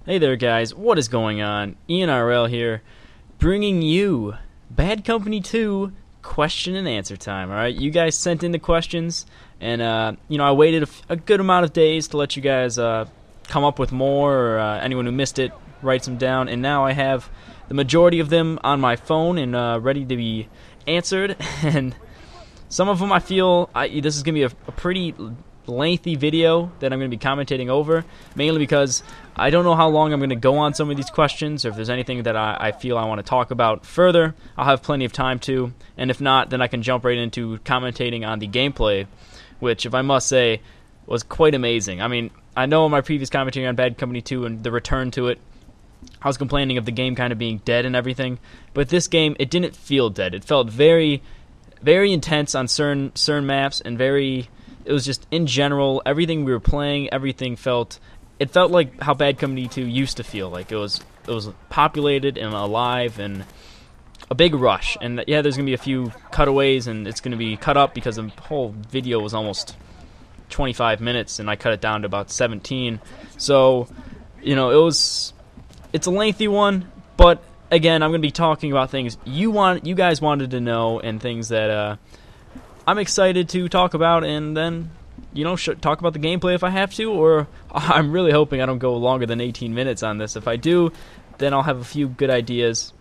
Hey there, guys. What is going on? Ian RL here, bringing you Bad Company 2 question and answer time. All right, you guys sent in the questions, and I waited a good amount of days to let you guys come up with more, or anyone who missed it writes them down, and now I have the majority of them on my phone and ready to be answered. And some of them I feel this is gonna be a pretty lengthy video that I'm going to be commentating over, mainly because I don't know how long I'm going to go on some of these questions, or if there's anything that I feel I want to talk about further. I'll have plenty of time to, and if not, then I can jump right into commentating on the gameplay, which, if I must say, was quite amazing. I mean, I know in my previous commentary on Bad Company 2 and the return to it, I was complaining of the game kind of being dead and everything, but this game, it didn't feel dead. It felt very, very intense on certain maps, and it was just, in general, everything we were playing, everything felt like how Bad Company 2 used to feel. Like it was populated and alive and a big rush. And yeah, there's going to be a few cutaways, and it's going to be cut up because the whole video was almost 25 minutes, and I cut it down to about 17. So, it's a lengthy one, but again, I'm going to be talking about things you guys wanted to know, and things that I'm excited to talk about, and then, talk about the gameplay if I have to, or I'm really hoping I don't go longer than 18 minutes on this. If I do, then I'll have a few good ideas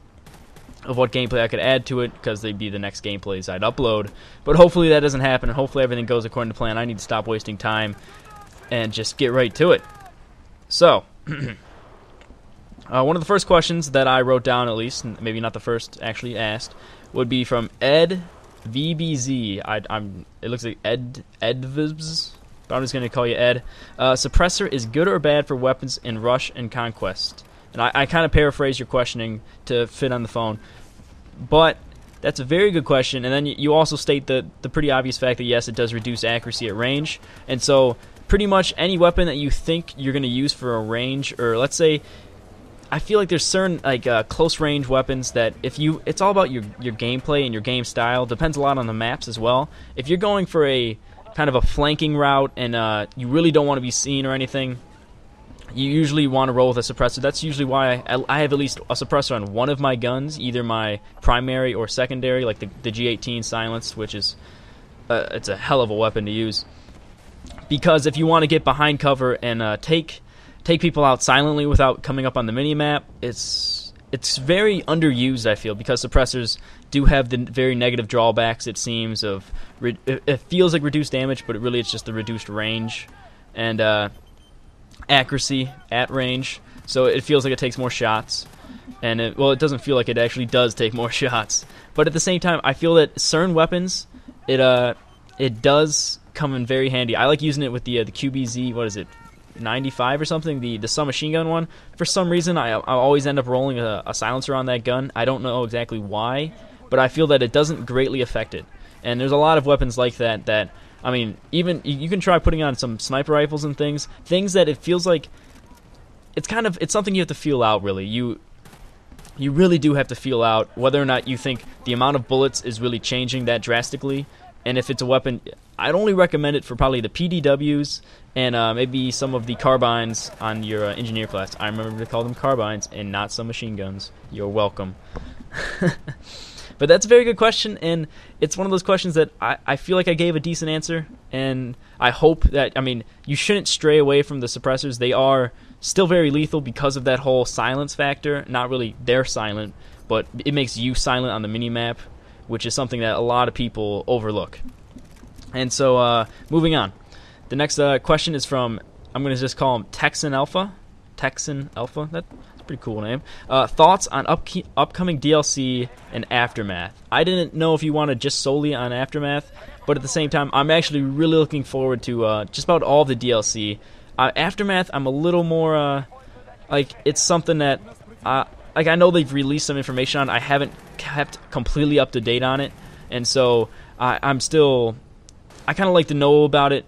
of what gameplay I could add to it, because they'd be the next gameplays I'd upload. But hopefully that doesn't happen, and hopefully everything goes according to plan. I need to stop wasting time and just get right to it. So, one of the first questions that I wrote down, at least, and maybe not the first actually asked, would be from Ed VBZ. It looks like Edvibs, but I'm just going to call you Ed. Suppressor is good or bad for weapons in Rush and Conquest? And I kind of paraphrase your questioning to fit on the phone, but that's a very good question. And then you also state the pretty obvious fact that yes, it does reduce accuracy at range. And so pretty much any weapon that you think you're going to use for a range, or let's say, I feel like there's certain close range weapons that it's all about your gameplay and your game style. Depends a lot on the maps as well. If you're going for a kind of a flanking route and you really don't want to be seen or anything, you usually want to roll with a suppressor. That's usually why I have at least a suppressor on one of my guns, either my primary or secondary, like the G18 Silence, which is it's a hell of a weapon to use. Because if you want to get behind cover and take people out silently without coming up on the mini-map, it's very underused, I feel, because suppressors do have the very negative drawbacks, it seems, of it feels like reduced damage, but really it's just the reduced range and accuracy at range. So it feels like it takes more shots, and it doesn't feel like it actually does take more shots. But at the same time, I feel that certain weapons, it does come in very handy. I like using it with the QBZ, what is it, 95 or something, the submachine gun one. For some reason, I always end up rolling a silencer on that gun. I don't know exactly why, but I feel that it doesn't greatly affect it. And there's a lot of weapons like that I mean, even you can try putting on some sniper rifles and things that it feels like it's something you have to feel out, really. You really do have to feel out whether or not you think the amount of bullets is really changing that drastically. And if it's a weapon, I'd only recommend it for probably the PDWs and maybe some of the carbines on your engineer class. I remember to call them carbines and not some machine guns. You're welcome. But that's a very good question, and it's one of those questions that I feel like I gave a decent answer, and I hope that, you shouldn't stray away from the suppressors. They are still very lethal because of that whole silence factor. Not really they're silent, but it makes you silent on the mini-map, which is something that a lot of people overlook. And so, moving on. The next question is from, I'm going to just call him Texan Alpha. Texan Alpha? That's a pretty cool name. Thoughts on upcoming DLC and Aftermath. I didn't know if you wanted just solely on Aftermath, but at the same time, I'm actually really looking forward to just about all the DLC. Aftermath, I'm a little more, it's something that, I know they've released some information on. I haven't kept completely up to date on it, and so I kind of like to know about it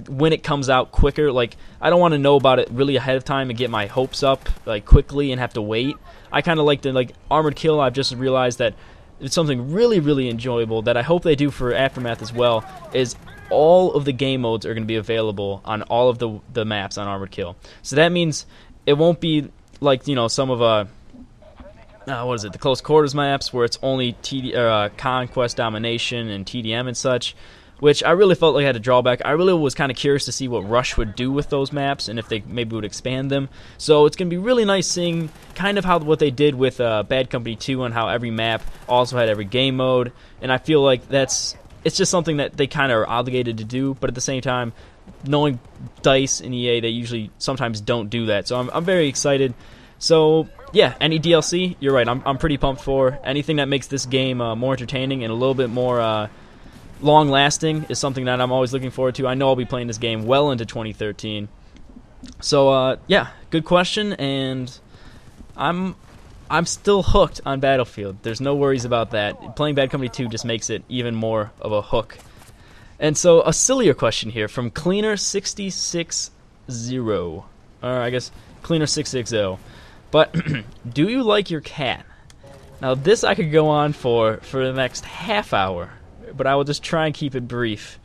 when it comes out quicker. Like, I don't want to know about it really ahead of time and get my hopes up quickly and have to wait. I kind of like to, Armored Kill, I've just realized that it's something really, really enjoyable that I hope they do for Aftermath as well, is all of the game modes are going to be available on all of the maps on Armored Kill. So that means it won't be like, you know, some of what is it, the close quarters maps where it's only conquest, domination, and TDM and such, which I really felt like I had a drawback. I really was kind of curious to see what Rush would do with those maps and if they maybe would expand them. So it's going to be really nice seeing kind of what they did with Bad Company 2 and how every map also had every game mode. And I feel like it's just something that they kind of are obligated to do, but at the same time, knowing DICE and EA, they usually sometimes don't do that. So I'm very excited. So yeah, any DLC, you're right, I'm pretty pumped for. Anything that makes this game more entertaining and a little bit more long-lasting is something that I'm always looking forward to. I know I'll be playing this game well into 2013. So yeah, good question, and I'm still hooked on Battlefield. There's no worries about that. Playing Bad Company 2 just makes it even more of a hook. And so a sillier question here from Cleaner660, or I guess Cleaner660. But do you like your cat? Now this I could go on for the next half hour, but I will just try and keep it brief,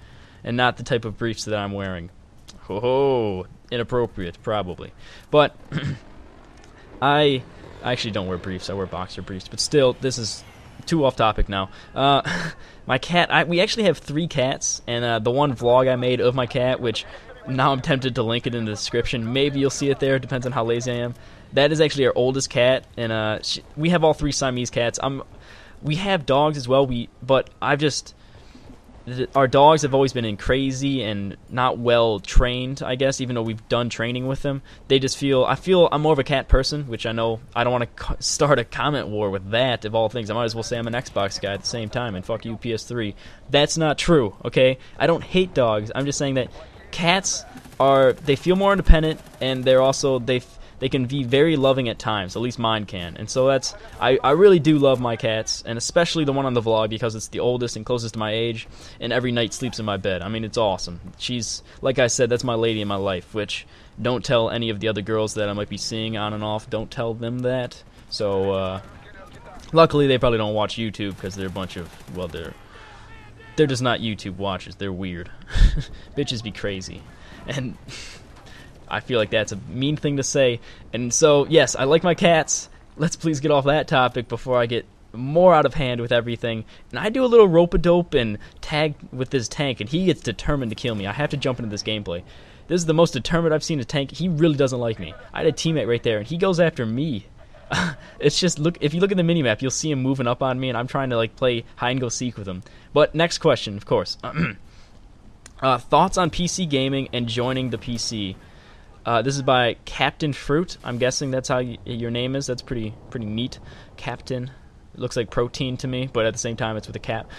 and not the type of briefs that I'm wearing. Oh, inappropriate, probably. But I actually don't wear briefs. I wear boxer briefs. But still, this is too off topic now. My cat, we actually have 3 cats, and the one vlog I made of my cat, which now I'm tempted to link it in the description. Maybe you'll see it there. Depends on how lazy I am. That is actually our oldest cat, and we have all 3 Siamese cats. We have dogs as well. Our dogs have always been crazy and not well trained, I guess, even though we've done training with them. I feel I'm more of a cat person, which I know I don't want to start a comment war with that, of all things. I might as well say I'm an Xbox guy at the same time, and fuck you, PS3. That's not true, okay? I don't hate dogs. I'm just saying that cats they feel more independent, and they're also, they can be very loving at times. At least mine can. And so I really do love my cats, and especially the one on the vlog because it's the oldest and closest to my age, and every night sleeps in my bed. I mean, it's awesome. She's, like I said, that's my lady in my life, which don't tell any of the other girls that I might be seeing on and off. Don't tell them that. So, luckily they probably don't watch YouTube because they're a bunch of, well, they're just not YouTube watchers. They're weird. Bitches be crazy. And I feel like that's a mean thing to say. And so, yes, I like my cats. Let's please get off that topic before I get more out of hand with everything. And I do a little rope-a-dope and tag with this tank, and he gets determined to kill me. I have to jump into this gameplay. This is the most determined I've seen a tank. He really doesn't like me. I had a teammate right there, and he goes after me. It's just, if you look at the minimap, you'll see him moving up on me, and I'm trying to like play hide-and-go-seek with him. But next question, of course. Thoughts on PC gaming and joining the PC? This is by Captain Fruit. I'm guessing that's how your name is. That's pretty neat. Captain. It looks like protein to me, but at the same time it's with a cap.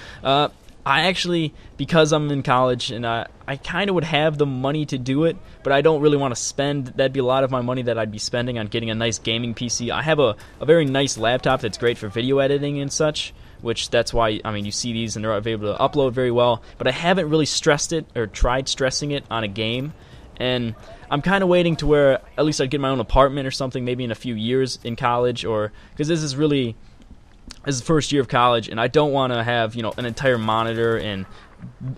I actually, because I'm in college, and I kind of would have the money to do it, but I don't really want to spend. That'd be a lot of my money that I'd be spending on getting a nice gaming PC. I have a very nice laptop that's great for video editing and such, which that's why, I mean, you see these and they're able to upload very well, but I haven't really stressed it or tried stressing it on a game. And I'm kind of waiting to where at least I'd get my own apartment or something, maybe in a few years in college, or because this is the first year of college, and I don't want to have, an entire monitor and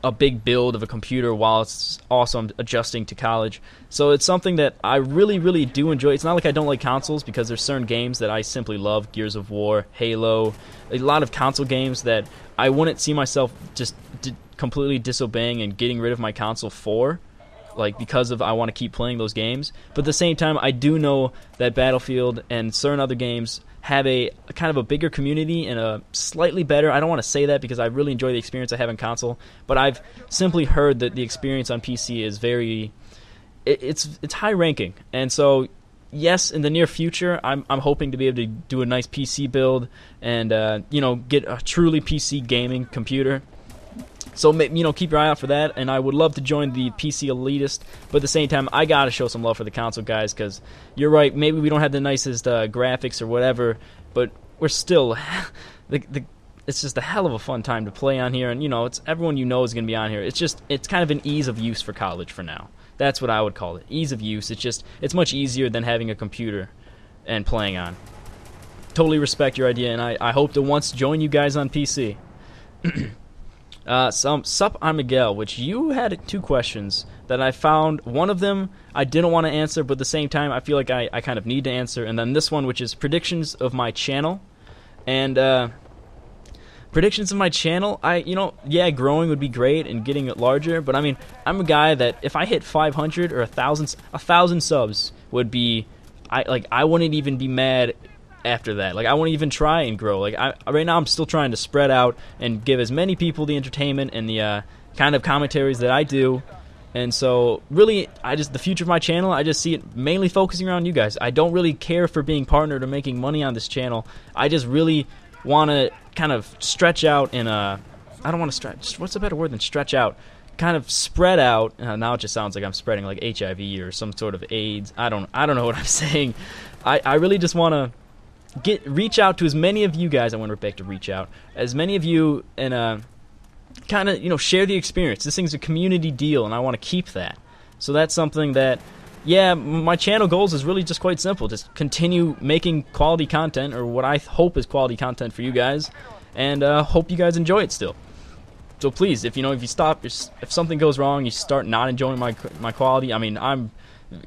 a big build of a computer while it's also I'm adjusting to college. So it's something that I really, really do enjoy. It's not like I don't like consoles, because there's certain games that I simply love, Gears of War, Halo, a lot of console games that I wouldn't see myself just completely disobeying and getting rid of my console for. Because I want to keep playing those games. But at the same time, I do know that Battlefield and certain other games have a kind of a bigger community and a slightly better, I don't want to say that because I really enjoy the experience I have on console, but I've simply heard that the experience on PC is it's high ranking. And so, yes, in the near future, I'm hoping to be able to do a nice PC build and, get a truly PC gaming computer. So, keep your eye out for that, and I would love to join the PC elitist, but at the same time, I gotta show some love for the console guys, because you're right, maybe we don't have the nicest graphics or whatever, but we're still, it's just a hell of a fun time to play on here, and, it's everyone is going to be on here. It's kind of an ease of use for college for now. That's what I would call it, ease of use. It's much easier than having a computer and playing on. Totally respect your idea, and I hope to once join you guys on PC. Sup, I'm Miguel, which you had 2 questions that I found. One of them I didn't want to answer, but at the same time I feel like I kind of need to answer. And then this one, which is predictions of my channel. And predictions of my channel, yeah, growing would be great and getting it larger, but I mean, I'm a guy that if I hit 500 or 1,000 subs would be, I wouldn't even be mad after that. Like, I wouldn't even try and grow. Like, right now I'm still trying to spread out and give as many people the entertainment and the kind of commentaries that I do. And so, really, the future of my channel, I just see it mainly focusing around you guys. I don't really care for being partnered or making money on this channel. I just really want to kind of stretch out in a... I don't want to stretch... What's a better word than stretch out? Kind of spread out. Now it just sounds like I'm spreading like HIV or some sort of AIDS. I don't know what I'm saying. I really just want to reach out to as many of you guys. I went right back to reach out. As many of you and kind of, share the experience. This thing's a community deal, and I want to keep that. So that's something that, yeah, my channel goals is really just quite simple. Just continue making quality content, or what I hope is quality content for you guys, and hope you guys enjoy it still. So please, if you stop, if something goes wrong, you start not enjoying my quality, I mean, I'm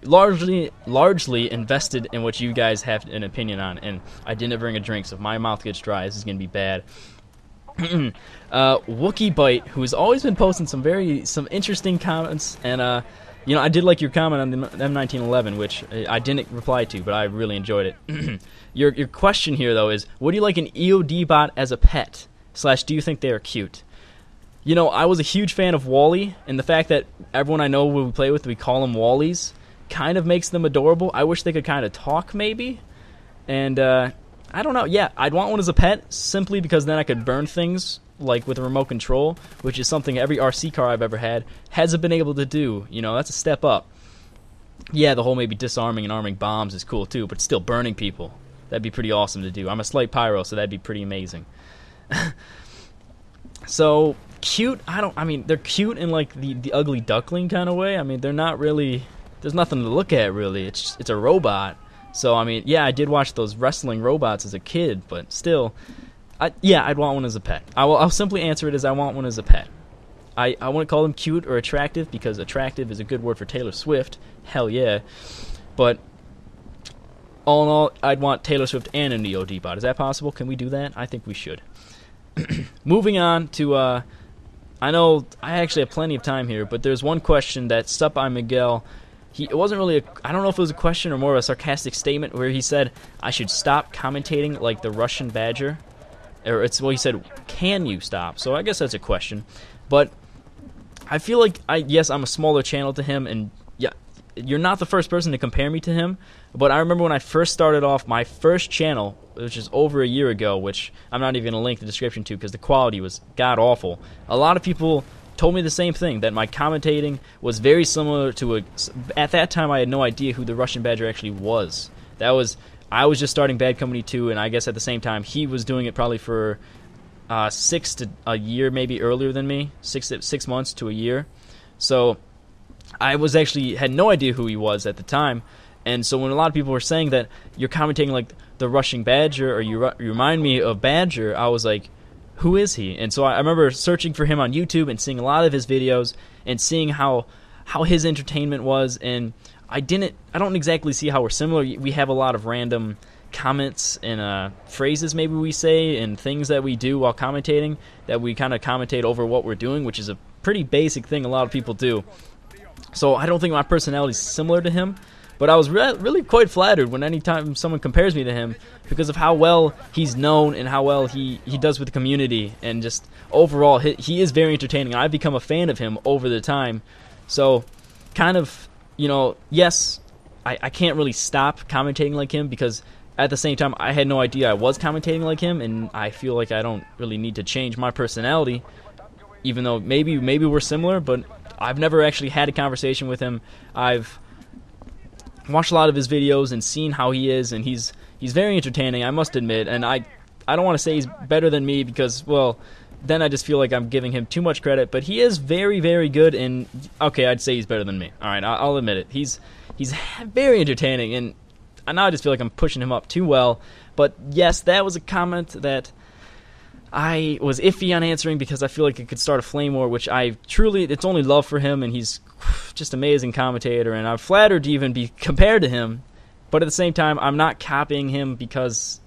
largely invested in what you guys have an opinion on, and I didn't bring a drink, so if my mouth gets dry, this is going to be bad. Wookie Bite, who has always been posting some interesting comments, and I did like your comment on the M1911, which I didn't reply to, but I really enjoyed it. Your question here, though, is, would you like an EOD bot as a pet? / do you think they are cute? I was a huge fan of Wally, and the fact that everyone I know we play with, we call them Wallies, kind of makes them adorable. I wish they could kind of talk, maybe. And, I don't know. Yeah, I'd want one as a pet, simply because then I could burn things, like with a remote control, which is something every RC car I've ever had hasn't been able to do. That's a step up. Yeah, the whole maybe disarming and arming bombs is cool too, but still burning people, that'd be pretty awesome to do. I'm a slight pyro, so that'd be pretty amazing. So, cute, they're cute in like the ugly duckling kind of way. I mean, they're not really, there's nothing to look at really. It's a robot. So, I mean, yeah, I did watch those wrestling robots as a kid, but still, I'd want one as a pet. I'll simply answer it as I want one as a pet. I wouldn't call them cute or attractive, because attractive is a good word for Taylor Swift. Hell yeah. But all in all, I'd want Taylor Swift and an EOD bot. Is that possible? Can we do that? I think we should. Moving on to, I know I actually have plenty of time here, but there's one question that Sup, I'm Miguel... It wasn't really I don't know if it was a question or more of a sarcastic statement, where he said I should stop commentating like the Russian Badger. He said, can you stop? So I guess that's a question. But I feel like, yes, I'm a smaller channel to him, and yeah, you're not the first person to compare me to him. But I remember when I first started off my first channel, which is over a year ago, which I'm not even going to link the description to because the quality was god-awful. A lot of people told me the same thing, that my commentating was very similar to at that time I had no idea who the Russian Badger actually was. I was just starting Bad Company 2, and I guess at the same time he was doing it probably for 6 to a year, maybe earlier than me, 6 months to a year. So I had no idea who he was at the time, and so when a lot of people were saying that you're commentating like the Russian Badger, or you remind me of Badger, I was like, who is he? And so I remember searching for him on YouTube and seeing a lot of his videos and seeing how his entertainment was, and I don't exactly see how we're similar. We have a lot of random comments and phrases maybe we say, and things that we do while commentating, that we kind of commentate over what we're doing, which is a pretty basic thing a lot of people do. So I don't think my personality is similar to him, but I was really quite flattered when anytime someone compares me to him, because of how well he's known and how well he does with the community, and just overall he is very entertaining. I've become a fan of him over the time. So kind of, yes, I can't really stop commentating like him, because at the same time I had no idea I was commentating like him, and I feel like I don't really need to change my personality, even though maybe we're similar, but I've never actually had a conversation with him. I've watched a lot of his videos and seen how he is, and he's very entertaining, I must admit. And I don't want to say he's better than me, because, well, then I just feel like I'm giving him too much credit. But he is very, very good, and okay, I'd say he's better than me. All right, I'll admit it. He's very entertaining, and now I just feel like I'm pushing him up too well. But yes, that was a comment that I was iffy on answering because I feel like it could start a flame war, which it's only love for him, and he's just amazing commentator, and I'm flattered to even be compared to him, but at the same time, I'm not copying him because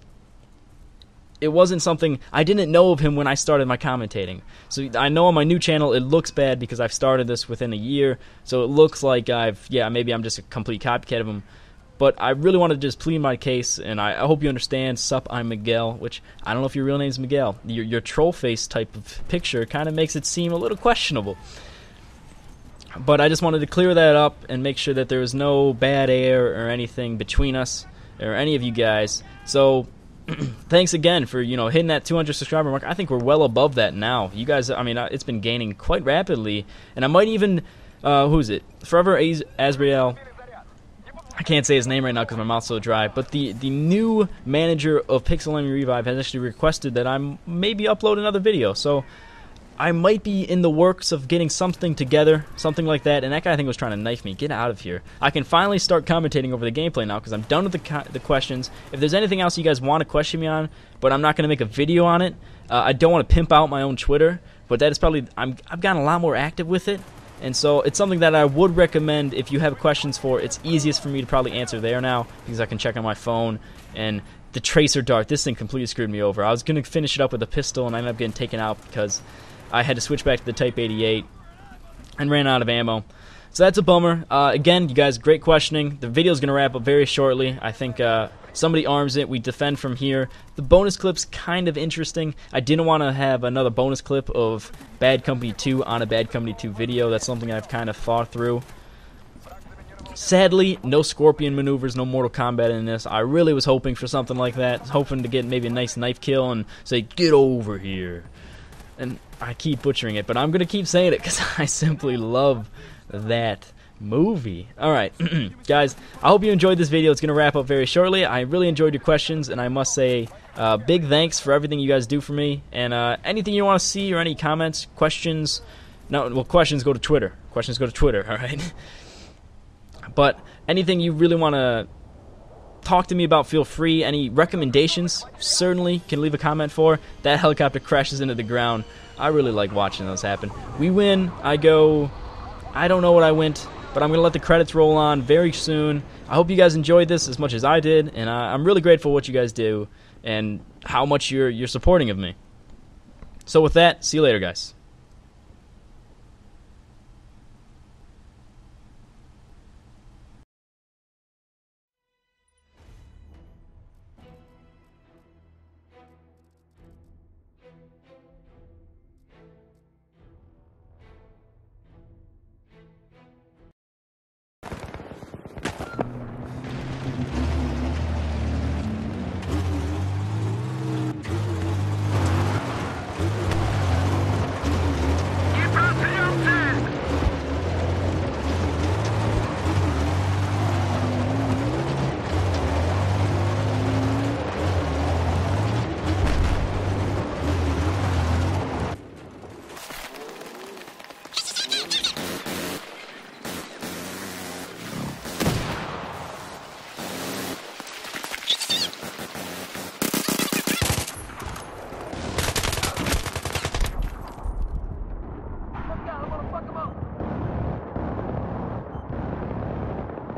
it wasn't something, I didn't know of him when I started my commentating. So I know on my new channel it looks bad because I've started this within a year, so it looks like maybe I'm just a complete copycat of him. But I really wanted to just plead my case, and I hope you understand. Sup, I'm Miguel, which I don't know if your real name's Miguel. Your troll face type of picture kind of makes it seem a little questionable. But I just wanted to clear that up and make sure that there was no bad air or anything between us or any of you guys. So thanks again for hitting that 200 subscriber mark. I think we're well above that now. You guys, I mean, it's been gaining quite rapidly, and I might even who's it? Forever Azrael. I can't say his name right now because my mouth's so dry, but the new manager of Pixel Enemy Revive has actually requested that I maybe upload another video, so I might be in the works of getting something together, something like that, and that guy I think was trying to knife me. Get out of here. I can finally start commentating over the gameplay now because I'm done with the questions. If there's anything else you guys want to question me on, but I'm not going to make a video on it, I don't want to pimp out my own Twitter, but that is probably, I've gotten a lot more active with it. And so it's something that I would recommend if you have questions for. It's easiest for me to probably answer there now because I can check on my phone. And the tracer dart, this thing completely screwed me over. I was going to finish it up with a pistol, and I ended up getting taken out because I had to switch back to the Type 88 and ran out of ammo. So that's a bummer. Again, you guys, great questioning. The video is going to wrap up very shortly. I think somebody arms it. We defend from here. The bonus clip's kind of interesting. I didn't want to have another bonus clip of Bad Company 2 on a Bad Company 2 video. That's something I've kind of thought through. Sadly, no Scorpion maneuvers, no Mortal Kombat in this. I really was hoping for something like that. Hoping to get maybe a nice knife kill and say, "Get over here." And I keep butchering it, but I'm going to keep saying it because I simply love that movie. Alright, guys, I hope you enjoyed this video. It's going to wrap up very shortly. I really enjoyed your questions, and I must say big thanks for everything you guys do for me. And anything you want to see or any comments, questions, questions go to Twitter. Questions go to Twitter, alright? But anything you really want to talk to me about, feel free. Any recommendations, certainly can leave a comment for. That helicopter crashes into the ground. I really like watching those happen. We win. I don't know what I went, but I'm going to let the credits roll on very soon. I hope you guys enjoyed this as much as I did, and I'm really grateful for what you guys do and how much you're supporting of me. So with that, see you later, guys.